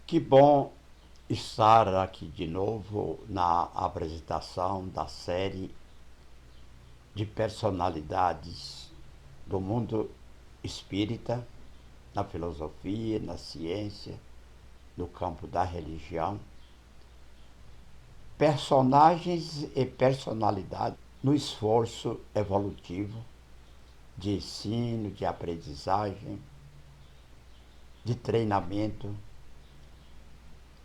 Que bom estar aqui de novo na apresentação da série de personalidades do mundo espírita, na filosofia, na ciência, no campo da religião. Personagens e personalidades no esforço evolutivo de ensino, de aprendizagem, de treinamento,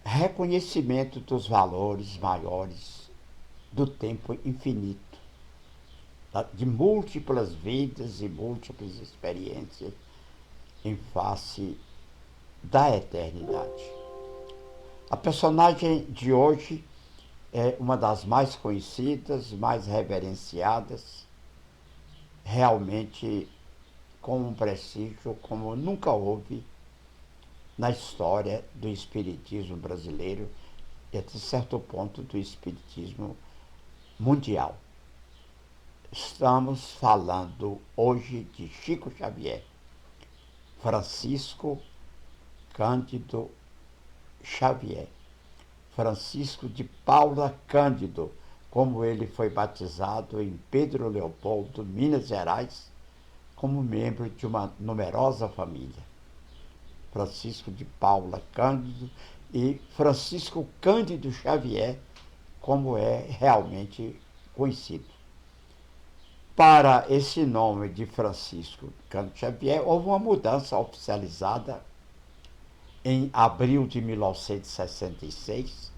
reconhecimento dos valores maiores do tempo infinito, de múltiplas vidas e múltiplas experiências em face da eternidade. A personagem de hoje é uma das mais conhecidas, mais reverenciadas, realmente com um prestígio como nunca houve na história do espiritismo brasileiro e até certo ponto do espiritismo mundial. Estamos falando hoje de Chico Xavier, Francisco Cândido Xavier, Francisco de Paula Cândido, como ele foi batizado em Pedro Leopoldo, Minas Gerais, como membro de uma numerosa família. Francisco de Paula Cândido e Francisco Cândido Xavier, como é realmente conhecido. Para esse nome de Francisco Cândido Xavier, houve uma mudança oficializada em abril de 1966,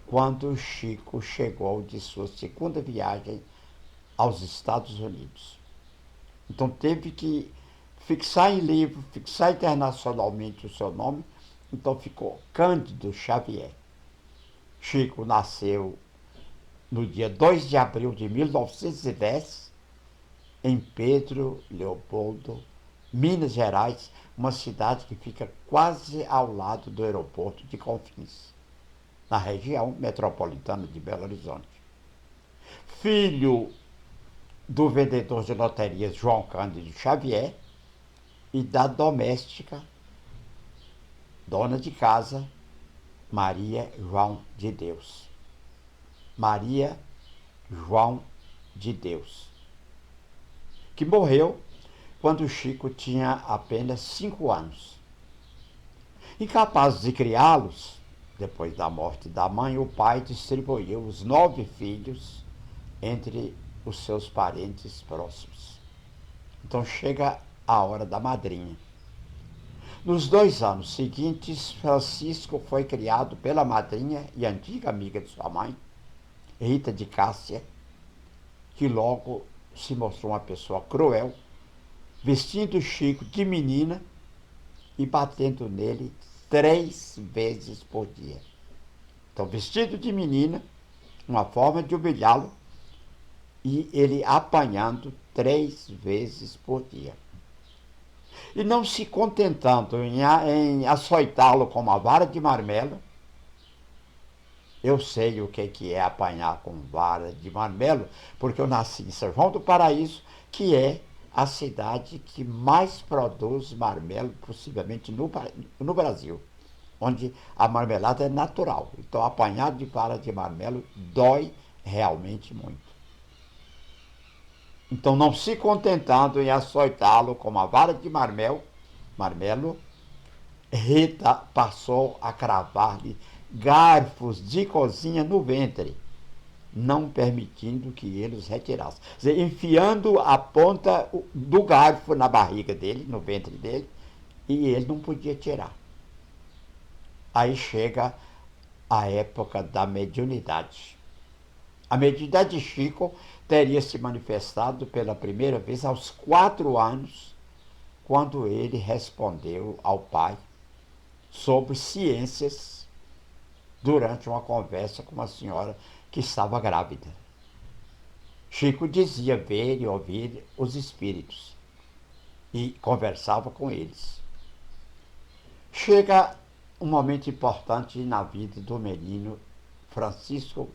quando Chico chegou de sua segunda viagem aos Estados Unidos. Então teve que fixar em livro, fixar internacionalmente o seu nome, então ficou Cândido Xavier. Chico nasceu no dia 2 de abril de 1910, em Pedro Leopoldo, Minas Gerais, uma cidade que fica quase ao lado do aeroporto de Confins, na região metropolitana de Belo Horizonte. Filho do vendedor de loterias João Cândido Xavier e da doméstica, dona de casa, Maria João de Deus. Maria João de Deus, que morreu quando Chico tinha apenas 5 anos. Incapaz de criá-los, depois da morte da mãe, o pai distribuiu os 9 filhos entre os seus parentes próximos. Então chega a hora da madrinha. Nos 2 anos seguintes, Francisco foi criado pela madrinha e antiga amiga de sua mãe, Rita de Cássia, que logo se mostrou uma pessoa cruel, vestindo Chico de menina e batendo nele 3 vezes por dia. Então, vestido de menina, uma forma de humilhá-lo, e ele apanhando 3 vezes por dia. E não se contentando em açoitá-lo com uma vara de marmelo, eu sei o que é apanhar com vara de marmelo, porque eu nasci em São João do Paraíso, que é a cidade que mais produz marmelo, possivelmente no Brasil, onde a marmelada é natural. Então, apanhar de vara de marmelo dói realmente muito. Então, não se contentando em açoitá-lo com uma vara de marmelo, Rita passou a cravar-lhe garfos de cozinha no ventre, não permitindo que ele os retirasse. Quer dizer, enfiando a ponta do garfo na barriga dele, no ventre dele, e ele não podia tirar. Aí chega a época da mediunidade. A mediunidade de Chico teria se manifestado pela primeira vez aos 4 anos, quando ele respondeu ao pai sobre ciências durante uma conversa com uma senhora que estava grávida. Chico dizia ver e ouvir os espíritos e conversava com eles. Chega um momento importante na vida do menino Francisco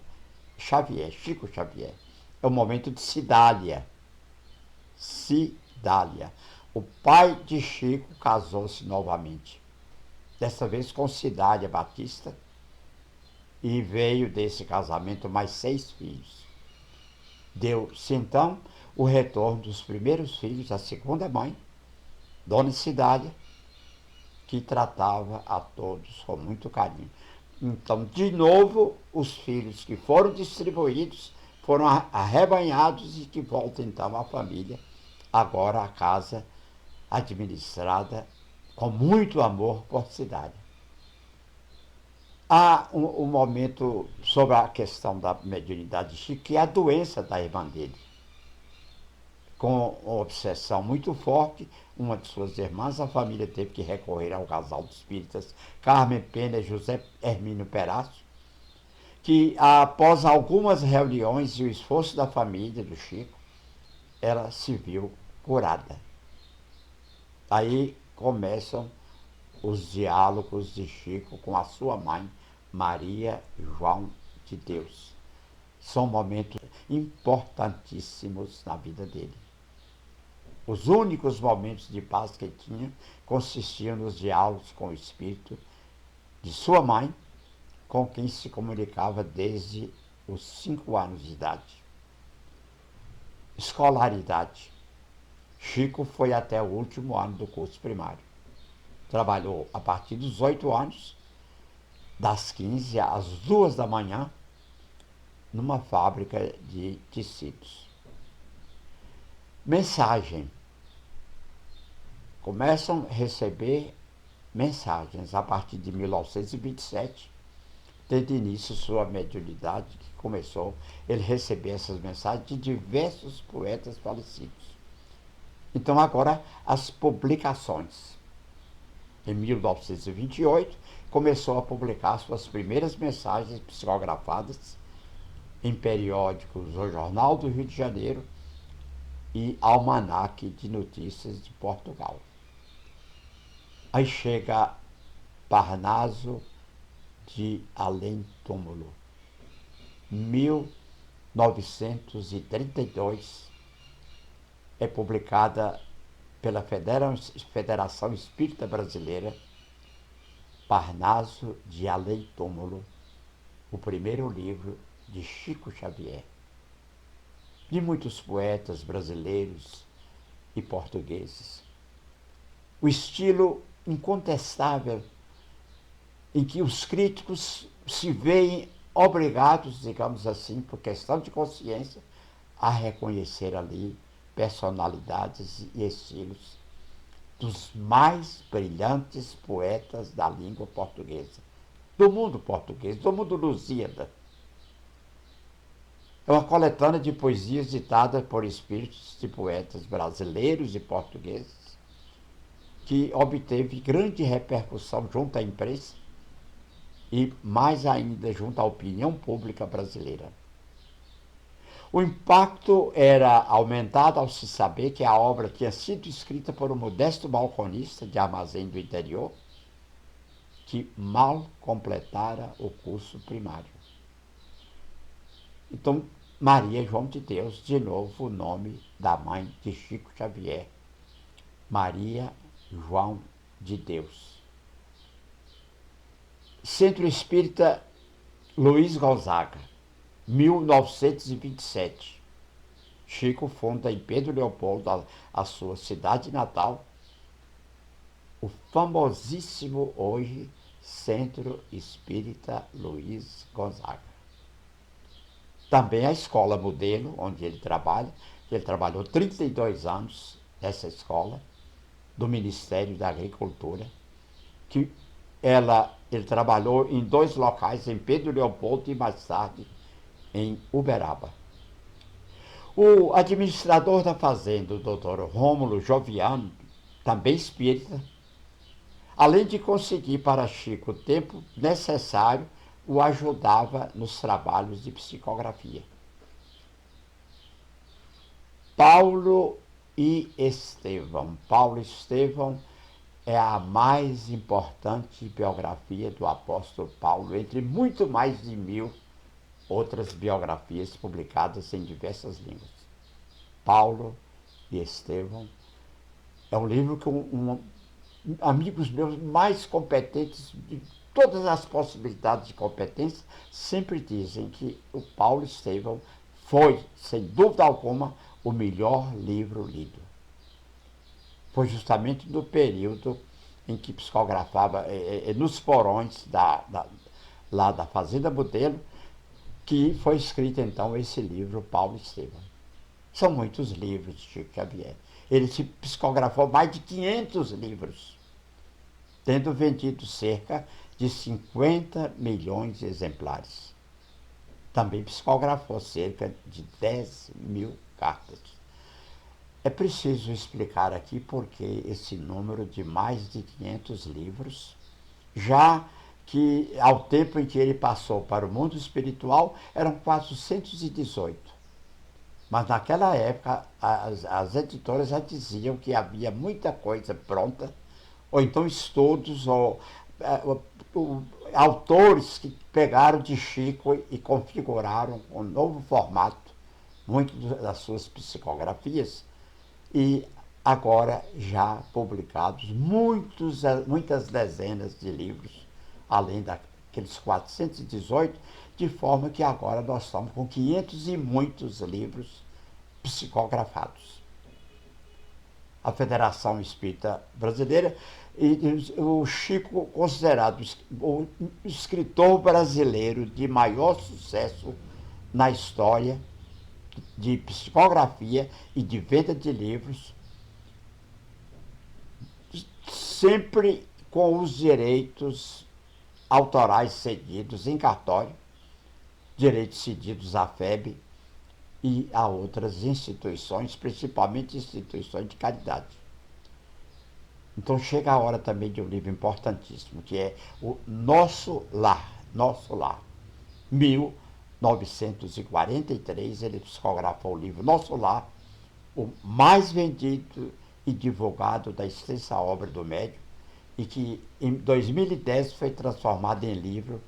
Xavier, Chico Xavier. É o momento de Cidália. Cidália. O pai de Chico casou-se novamente. dessa vez com Cidália Batista, e veio desse casamento mais 6 filhos. Deu-se então o retorno dos primeiros filhos à segunda mãe, Dona Cidália, que tratava a todos com muito carinho. Então, de novo, os filhos que foram distribuídos foram arrebanhados e que volta então à família, agora a casa administrada com muito amor por Cidália. Há um momento sobre a questão da mediunidade de Chico, que é a doença da irmã dele. Com uma obsessão muito forte, uma de suas irmãs, a família teve que recorrer ao casal de espíritas Carmen Pena e José Hermínio Perazzo, que após algumas reuniões e o esforço da família do Chico, ela se viu curada. Aí começam os diálogos de Chico com a sua mãe, Maria João de Deus. São momentos importantíssimos na vida dele. Os únicos momentos de paz que ele tinha consistiam nos diálogos com o espírito de sua mãe, com quem se comunicava desde os 5 anos de idade. Escolaridade. Chico foi até o último ano do curso primário. Trabalhou a partir dos 8 anos, das 15 às 2 da manhã, numa fábrica de tecidos. Mensagem. Começam a receber mensagens a partir de 1927, tendo início sua mediunidade, que começou ele receber essas mensagens de diversos poetas falecidos. Então agora as publicações. Em 1928, começou a publicar suas primeiras mensagens psicografadas em periódicos O Jornal do Rio de Janeiro e Almanaque de Notícias de Portugal. Aí chega Parnaso de Além Túmulo, 1932, é publicada pela Federação Espírita Brasileira, Parnaso de Além Túmulo, o primeiro livro de Chico Xavier, de muitos poetas brasileiros e portugueses. O estilo incontestável em que os críticos se veem obrigados, digamos assim, por questão de consciência, a reconhecer ali personalidades e estilos dos mais brilhantes poetas da língua portuguesa, do mundo português, do mundo lusíada. É uma coletânea de poesias ditadas por espíritos de poetas brasileiros e portugueses, que obteve grande repercussão junto à imprensa e mais ainda junto à opinião pública brasileira. O impacto era aumentado ao se saber que a obra tinha sido escrita por um modesto balconista de Armazém do Interior, que mal completara o curso primário. Então, Maria João de Deus, de novo o nome da mãe de Chico Xavier, Maria João de Deus. Centro Espírita Luiz Gonzaga, 1927. Chico funda em Pedro Leopoldo, a sua cidade natal, o famosíssimo hoje Centro Espírita Luiz Gonzaga. Também a escola modelo, onde ele trabalha, ele trabalhou 32 anos nessa escola, do Ministério da Agricultura, que ele trabalhou em 2 locais, em Pedro Leopoldo e mais tarde em Uberaba. O administrador da fazenda, o doutor Rômulo Joviano, também espírita, além de conseguir para Chico o tempo necessário, o ajudava nos trabalhos de psicografia. Paulo e Estevão. Paulo e Estevão é a mais importante biografia do apóstolo Paulo, entre muito mais de 1000 outras biografias publicadas em diversas línguas. Paulo e Estevão é um livro com amigos meus mais competentes, de todas as possibilidades de competência, sempre dizem que o Paulo Estevam foi, sem dúvida alguma, o melhor livro lido. Foi justamente no período em que psicografava, nos porões lá da Fazenda Modelo, que foi escrito então esse livro, Paulo Estevam. São muitos livros de Chico Xavier. Ele se psicografou mais de 500 livros, tendo vendido cerca de 50 milhões de exemplares. Também psicografou cerca de 10 mil cartas. É preciso explicar aqui por que esse número de mais de 500 livros, já que ao tempo em que ele passou para o mundo espiritual eram 418. Mas naquela época as editoras já diziam que havia muita coisa pronta, ou então estudos, ou autores que pegaram de Chico e configuraram um novo formato, muitas das suas psicografias, e agora já publicados muitas dezenas de livros, além daqueles 418, de forma que agora nós estamos com 500 e muitos livros psicografados. A Federação Espírita Brasileira, e o Chico considerado o escritor brasileiro de maior sucesso na história de psicografia e de venda de livros, sempre com os direitos autorais cedidos em cartório, direitos cedidos à FEB e a outras instituições, principalmente instituições de caridade. Então chega a hora também de um livro importantíssimo, que é o Nosso Lar, 1943, ele psicografou o livro Nosso Lar, o mais vendido e divulgado da extensa obra do médium, e que em 2010 foi transformado em livro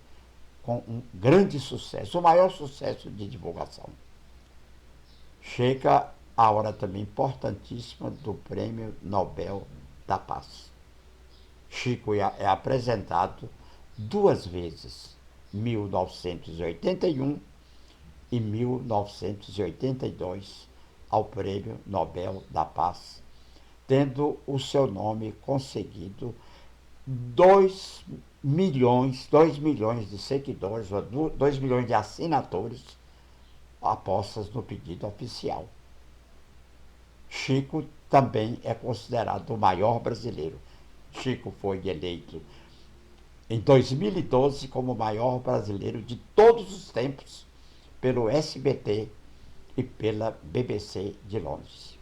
com um grande sucesso, o maior sucesso de divulgação. Chega a hora também importantíssima do Prêmio Nobel da Paz. Chico é apresentado duas vezes, 1981 e 1982, ao Prêmio Nobel da Paz, tendo o seu nome conseguido 2 milhões de seguidores, 2 milhões de assinaturas apostas no pedido oficial. Chico também é considerado o maior brasileiro. Chico foi eleito em 2012 como o maior brasileiro de todos os tempos pelo SBT e pela BBC de Londres.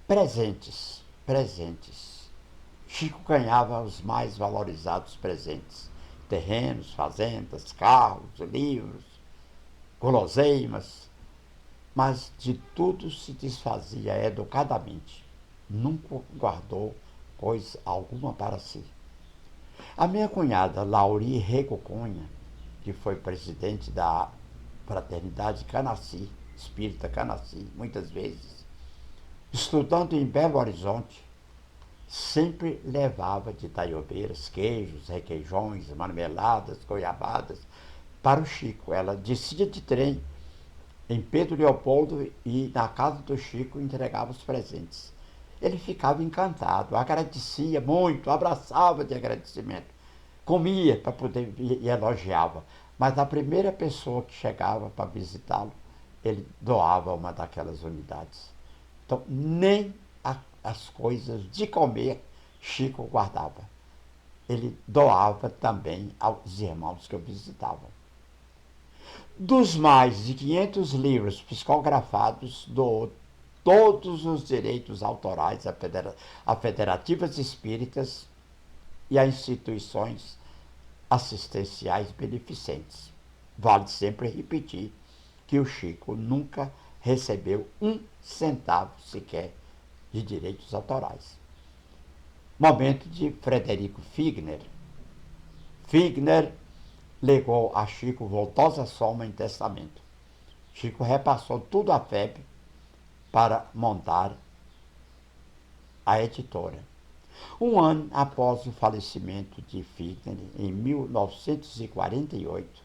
Presentes. Chico ganhava os mais valorizados presentes: terrenos, fazendas, carros, livros, guloseimas, mas de tudo se desfazia educadamente. Nunca guardou coisa alguma para si. A minha cunhada, Lauri Rego Cunha, que foi presidente da Fraternidade Canaci, Espírita Canaci, muitas vezes, estudando em Belo Horizonte, sempre levava de taiobeiras, queijos, requeijões, marmeladas, goiabadas para o Chico. Ela descia de trem em Pedro Leopoldo e na casa do Chico entregava os presentes. Ele ficava encantado, agradecia muito, abraçava de agradecimento, comia para poder e elogiava. Mas a primeira pessoa que chegava para visitá-lo, ele doava uma daquelas unidades. Então, nem as coisas de comer Chico guardava. Ele doava também aos irmãos que o visitavam. Dos mais de 500 livros psicografados, doou todos os direitos autorais a federativas espíritas e a instituições assistenciais beneficentes. Vale sempre repetir que o Chico nunca recebeu um centavo sequer de direitos autorais. Momento de Frederico Figner. Figner legou a Chico voltosa soma em testamento. Chico repassou tudo à FEB para montar a editora. Um ano após o falecimento de Figner, em 1948,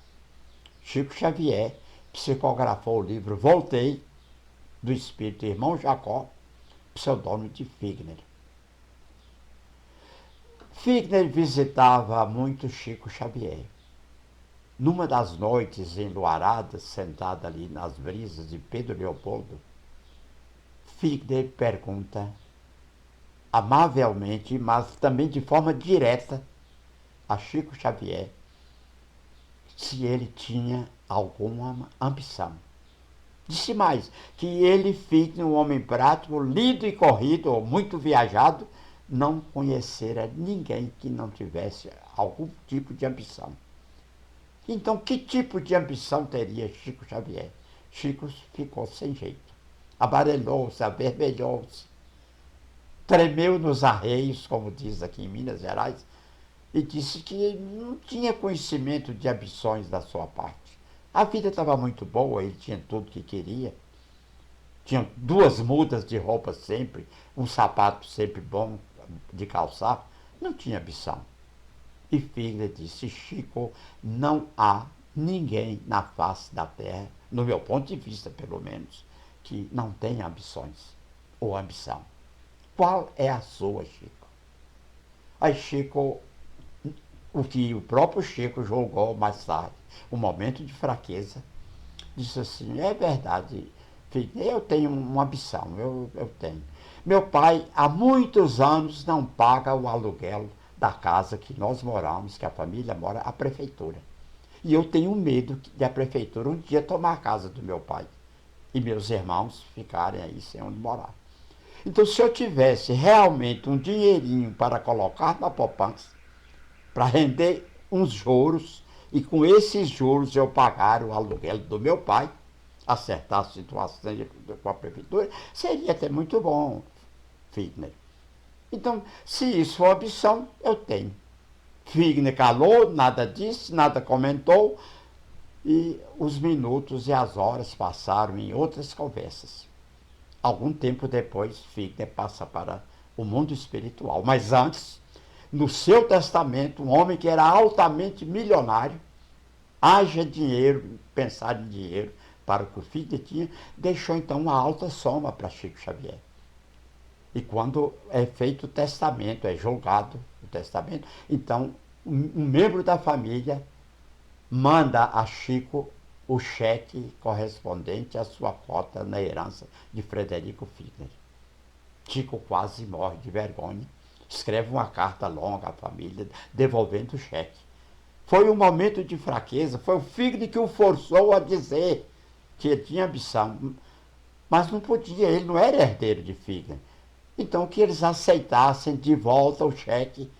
Chico Xavier psicografou o livro Voltei, do espírito Irmão Jacó, pseudônimo de Figner. Figner visitava muito Chico Xavier. Numa das noites enluaradas, sentado ali nas brisas de Pedro Leopoldo, Figner pergunta amavelmente, mas também de forma direta, a Chico Xavier se ele tinha alguma ambição. Disse mais, que ele, Figner, um homem prático, lido e corrido, ou muito viajado, não conhecera ninguém que não tivesse algum tipo de ambição. Então, que tipo de ambição teria Chico Xavier? Chico ficou sem jeito. Amarelou-se, avermelhou-se, tremeu nos arreios, como diz aqui em Minas Gerais, e disse que não tinha conhecimento de ambições da sua parte. A vida estava muito boa, ele tinha tudo que queria. Tinha 2 mudas de roupa sempre, um sapato sempre bom de calçar. Não tinha ambição. E Figner disse, Chico, não há ninguém na face da terra, no meu ponto de vista pelo menos, que não tenha ambições ou ambição. Qual é a sua, Chico? Aí Chico, o que o próprio Chico julgou mais tarde, um momento de fraqueza, disse assim, é verdade, Figner, eu tenho uma ambição, eu tenho. Meu pai, há muitos anos, não paga o aluguel da casa que nós moramos, que a família mora, a prefeitura. E eu tenho medo de a prefeitura um dia tomar a casa do meu pai e meus irmãos ficarem aí sem onde morar. Então, se eu tivesse realmente um dinheirinho para colocar na poupança, para render uns juros, e com esses juros eu pagar o aluguel do meu pai, acertar a situação com a prefeitura, seria até muito bom, Figner. Então, se isso for ambição, eu tenho. Figner calou, nada disse, nada comentou, e os minutos e as horas passaram em outras conversas. Algum tempo depois, Figner passa para o mundo espiritual. Mas antes, no seu testamento, um homem que era altamente milionário, haja dinheiro, pensar em dinheiro para o que o Figner tinha, deixou então uma alta soma para Chico Xavier. E quando é feito o testamento, é julgado o testamento, então um membro da família manda a Chico o cheque correspondente à sua cota na herança de Frederico Figner. Chico quase morre de vergonha, escreve uma carta longa à família, devolvendo o cheque. Foi um momento de fraqueza, foi o Figner que o forçou a dizer que ele tinha ambição, mas não podia, ele não era herdeiro de Figner. Então, que eles aceitassem de volta o cheque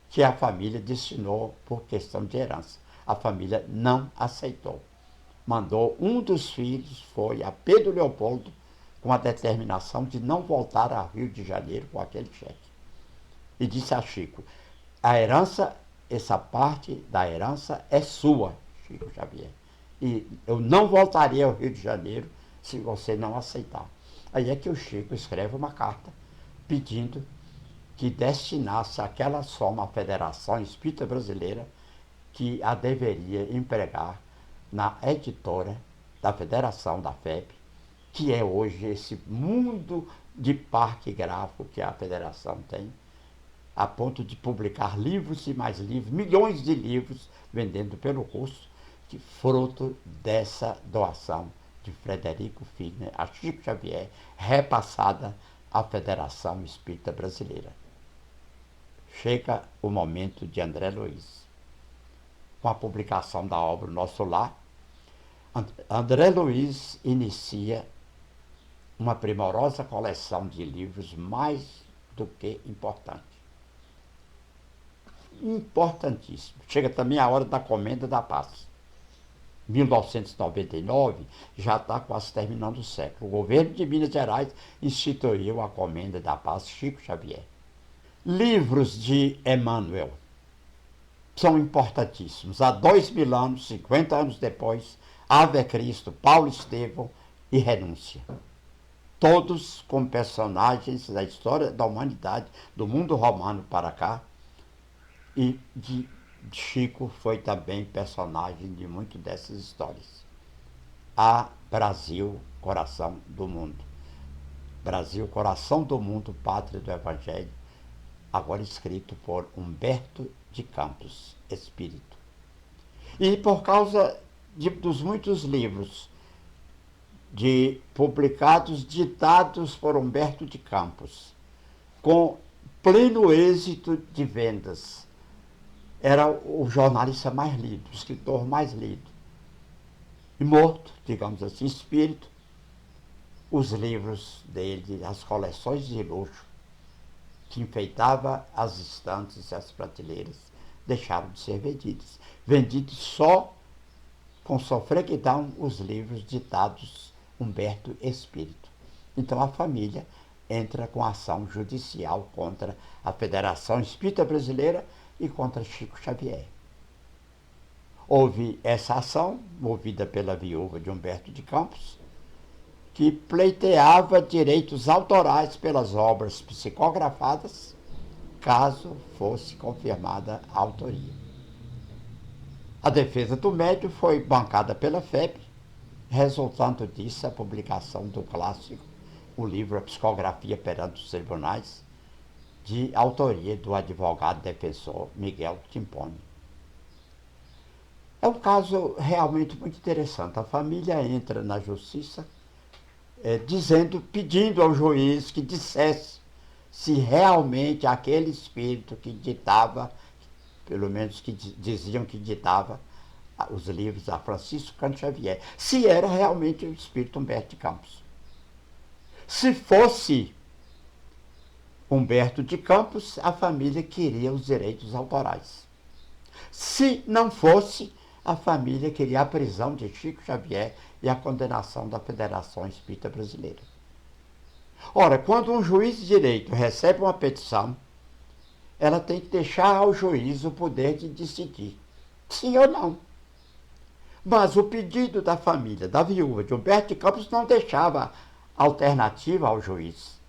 que a família destinou por questão de herança. A família não aceitou. Mandou um dos filhos, foi a Pedro Leopoldo, com a determinação de não voltar ao Rio de Janeiro com aquele cheque. E disse a Chico, a herança, essa parte da herança é sua, Chico Xavier. E eu não voltarei ao Rio de Janeiro se você não aceitar. Aí é que o Chico escreve uma carta pedindo que destinasse aquela soma à Federação Espírita Brasileira, que a deveria empregar na editora da Federação, da FEB, que é hoje esse mundo de parque gráfico que a Federação tem, a ponto de publicar livros e mais livros, milhões de livros vendendo pelo russo, que fruto dessa doação de Frederico Figner a Chico Xavier, repassada à Federação Espírita Brasileira. Chega o momento de André Luiz. Com a publicação da obra Nosso Lar, André Luiz inicia uma primorosa coleção de livros mais do que importante. Importantíssimo. Chega também a hora da Comenda da Paz. 1999, já está quase terminando o século. O governo de Minas Gerais instituiu a Comenda da Paz Chico Xavier. Livros de Emmanuel são importantíssimos. Há 2000 anos, 50 anos depois, Ave Cristo, Paulo Estevão e Renúncia. todos como personagens da história da humanidade, do mundo romano para cá, e Chico foi também personagem de muitas dessas histórias. A Brasil, coração do mundo. Brasil, coração do mundo, pátria do Evangelho, agora escrito por Humberto de Campos, espírito. E por causa dos muitos livros publicados, ditados por Humberto de Campos, com pleno êxito de vendas, era o jornalista mais lido, o escritor mais lido. E morto, digamos assim, espírito, os livros dele, as coleções de luxo, que enfeitava as estantes e as prateleiras, deixaram de ser vendidos. Vendidos só com sofreguidão os livros ditados Humberto Espírito. Então a família entra com ação judicial contra a Federação Espírita Brasileira e contra Chico Xavier. Houve essa ação, movida pela viúva de Humberto de Campos, que pleiteava direitos autorais pelas obras psicografadas, caso fosse confirmada a autoria. A defesa do médium foi bancada pela FEB, resultando disso a publicação do clássico, o livro A Psicografia perante os Tribunais, de autoria do advogado defensor Miguel Timpone. É um caso realmente muito interessante. A família entra na justiça pedindo ao juiz que dissesse se realmente aquele espírito que ditava, pelo menos que diziam que ditava os livros a Francisco Cândido Xavier, se era realmente o espírito Humberto de Campos. Se fosse Humberto de Campos, a família queria os direitos autorais. Se não fosse, a família queria a prisão de Chico Xavier e a condenação da Federação Espírita Brasileira. Ora, quando um juiz de direito recebe uma petição, ela tem que deixar ao juiz o poder de decidir, sim ou não. Mas o pedido da família, da viúva de Humberto de Campos, não deixava alternativa ao juiz.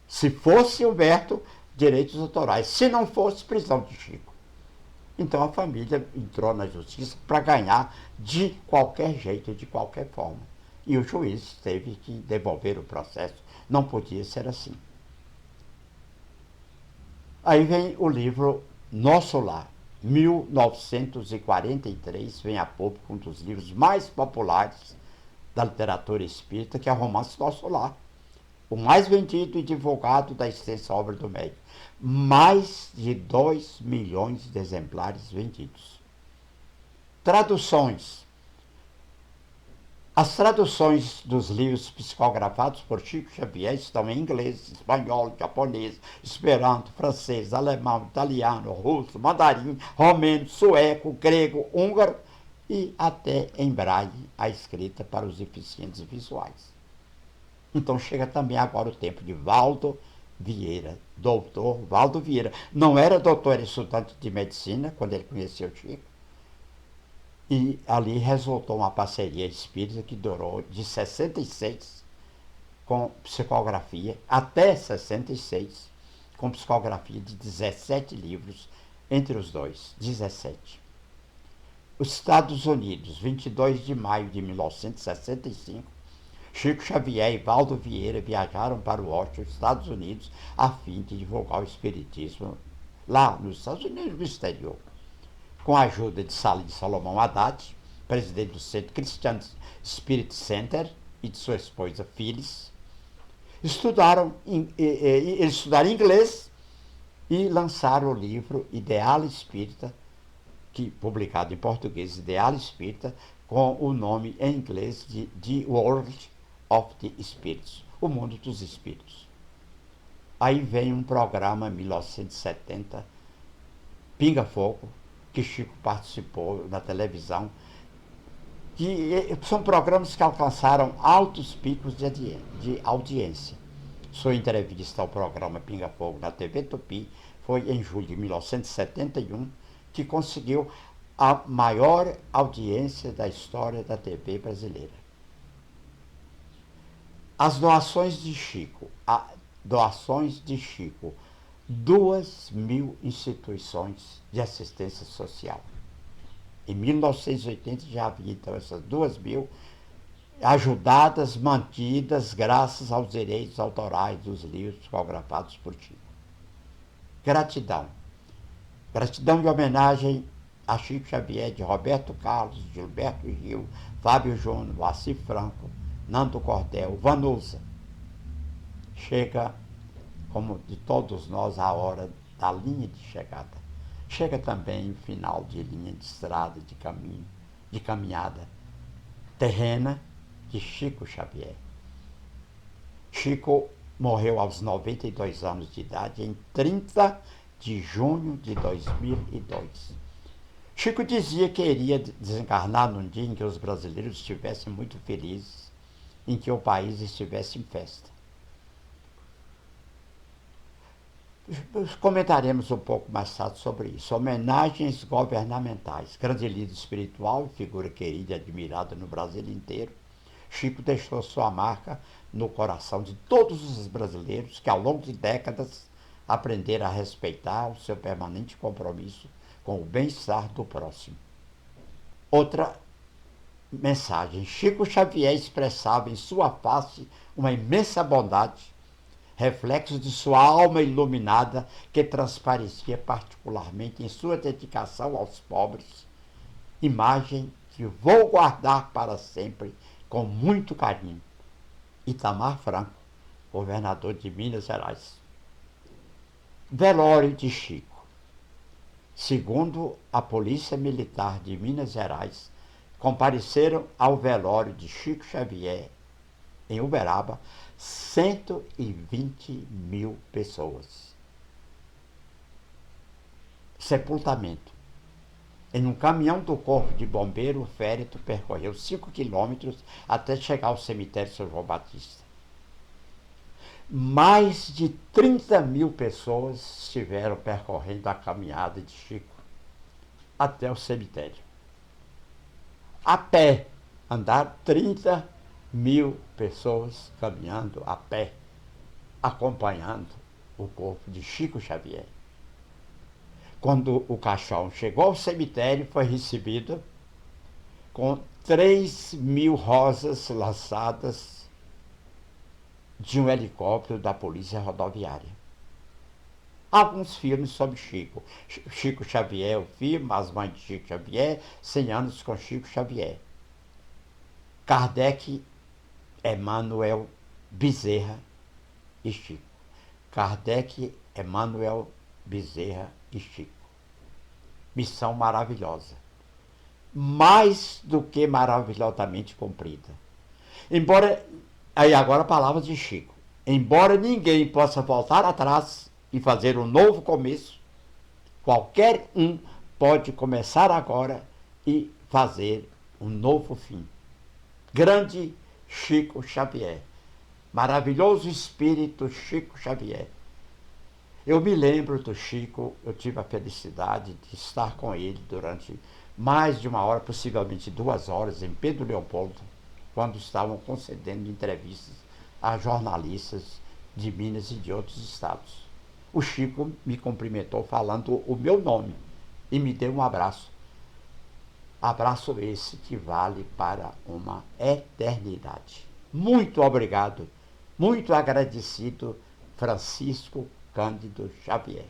Se fosse Humberto, direitos autorais. Se não fosse, prisão de Chico. Então a família entrou na justiça para ganhar de qualquer jeito, de qualquer forma. E o juiz teve que devolver o processo. Não podia ser assim. Aí vem o livro Nosso Lar, 1943, vem a público um dos livros mais populares da literatura espírita, que é o romance Nosso Lar, o mais vendido e divulgado da extensa obra do médium. Mais de 2 milhões de exemplares vendidos. Traduções. As traduções dos livros psicografados por Chico Xavier estão em inglês, espanhol, japonês, esperanto, francês, alemão, italiano, russo, mandarim, romeno, sueco, grego, húngaro e até em braille, a escrita para os deficientes visuais. Então chega também agora o tempo de Valdo Vieira, doutor Valdo Vieira. Não era doutor, era estudante de medicina quando ele conheceu o Chico. E ali resultou uma parceria espírita que durou de 66 com psicografia, até 66, com psicografia de 17 livros, entre os dois, 17. Os Estados Unidos, 22 de maio de 1965, Chico Xavier e Valdo Vieira viajaram para Washington, Estados Unidos, a fim de divulgar o espiritismo lá nos Estados Unidos, no exterior. Com a ajuda de Salomão Haddad, presidente do Centro Christian Spirit Center, e de sua esposa Phyllis, eles estudaram inglês e lançaram o livro Ideal Espírita, publicado em português, Ideal Espírita, com o nome em inglês de The World of the Spirits, o mundo dos espíritos. Aí vem um programa, 1970, Pinga Fogo, que Chico participou na televisão, que são programas que alcançaram altos picos de audiência. Sua entrevista ao programa Pinga Fogo na TV Tupi foi em julho de 1971, que conseguiu a maior audiência da história da TV brasileira. As doações de Chico. Doações de Chico. 2.000 instituições de assistência social. Em 1980 já havia, então, essas 2.000 ajudadas, mantidas, graças aos direitos autorais dos livros psicografados por Chico. Gratidão. Gratidão e homenagem a Chico Xavier, de Roberto Carlos, Gilberto Gil, Fábio Júnior, Moacir Franco, Nando Cordel, Vanusa. Chega, como de todos nós, a hora da linha de chegada. Chega também o final de linha de estrada, de caminho, de caminhada terrena de Chico Xavier. Chico morreu aos 92 anos de idade, em 30 de junho de 2002. Chico dizia que iria desencarnar num dia em que os brasileiros estivessem muito felizes, em que o país estivesse em festa. Comentaremos um pouco mais tarde sobre isso. Homenagens governamentais. Grande líder espiritual, figura querida e admirada no Brasil inteiro, Chico deixou sua marca no coração de todos os brasileiros que, ao longo de décadas, aprenderam a respeitar o seu permanente compromisso com o bem-estar do próximo. Outra mensagem. Chico Xavier expressava em sua face uma imensa bondade, reflexo de sua alma iluminada, que transparecia particularmente em sua dedicação aos pobres, imagem que vou guardar para sempre com muito carinho. Itamar Franco, governador de Minas Gerais. Velório de Chico. Segundo a Polícia Militar de Minas Gerais, compareceram ao velório de Chico Xavier, em Uberaba, 120.000 pessoas. Sepultamento. Em um caminhão do Corpo de Bombeiro, o féretro percorreu 5 quilômetros até chegar ao cemitério São João Batista. Mais de 30.000 pessoas estiveram percorrendo a caminhada de Chico até o cemitério. A pé, andaram 30.000 pessoas caminhando a pé, acompanhando o corpo de Chico Xavier. Quando o caixão chegou ao cemitério, foi recebido com 3.000 rosas lançadas de um helicóptero da Polícia Rodoviária. Alguns filmes sobre Chico. Chico Xavier, o filme As Mães de Chico Xavier, 100 anos com Chico Xavier. Kardec, Emmanuel, Bezerra e Chico. Kardec, Emmanuel, Bezerra e Chico. Missão maravilhosa. Mais do que maravilhosamente cumprida. Embora, aí agora palavras de Chico, embora ninguém possa voltar atrás e fazer um novo começo, qualquer um pode começar agora e fazer um novo fim. Grande Chico Xavier. Maravilhoso espírito Chico Xavier. Eu me lembro do Chico, eu tive a felicidade de estar com ele durante mais de 1 hora, possivelmente 2 horas, em Pedro Leopoldo, quando estavam concedendo entrevistas a jornalistas de Minas e de outros estados. O Chico me cumprimentou falando o meu nome e me deu um abraço. Abraço esse que vale para uma eternidade. Muito obrigado, muito agradecido, Francisco Cândido Xavier.